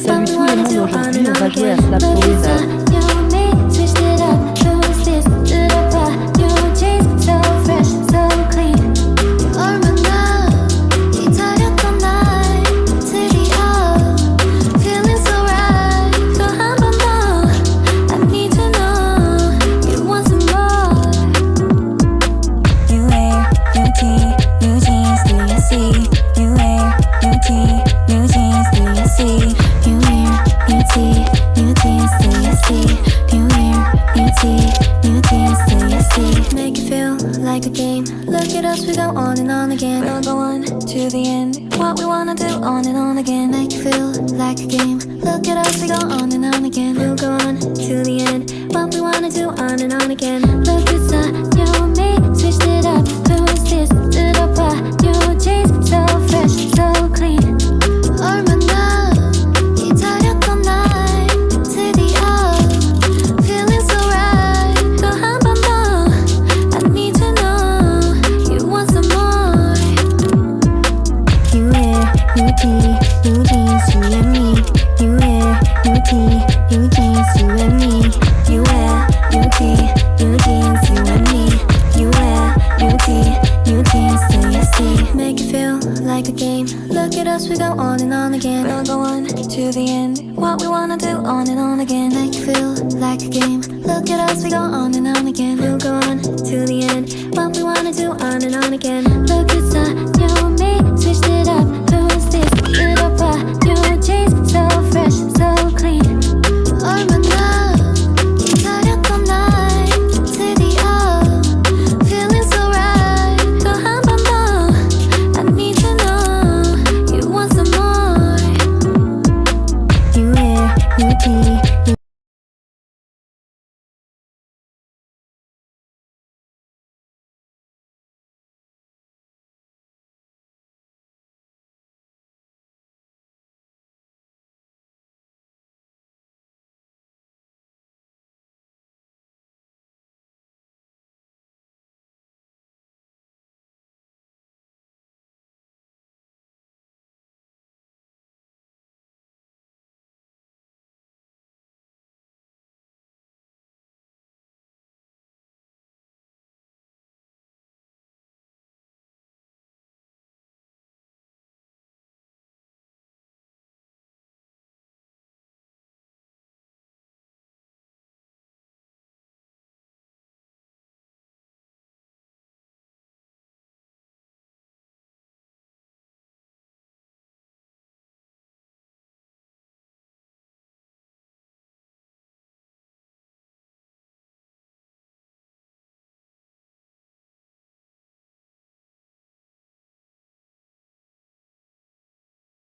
Salut tout le monde, aujourd'hui on va jouer à Slap Toys. Make it feel like a game. Look at us, we go on and on again. We'll go on to the end. What we wanna do on and on again. Make it feel like a game. Look at us, we go on and on again. We'll go on to the end. What we wanna do on and on again. Look inside, you and me, switched it up. Who's this? Did I buy new jeans? So fresh, so clean. 얼마나 기다렸던 날 드디어 feeling so right. 또 한 번 더 I need to know you want some more. You wear new tee, new jeans, you and me. You wear new tee, new jeans, you and me. You wear new tee, new jeans, you and me. You wear new tee, new jeans, do you see? Make it feel like a game. Look at us, we go on and on again. We'll go on to the end. What we wanna do on and on again. Make it feel like a game. Look at us, we go on and on again. We'll go on to the end. What we wanna do on and on again. Look inside, you and me, switched it up.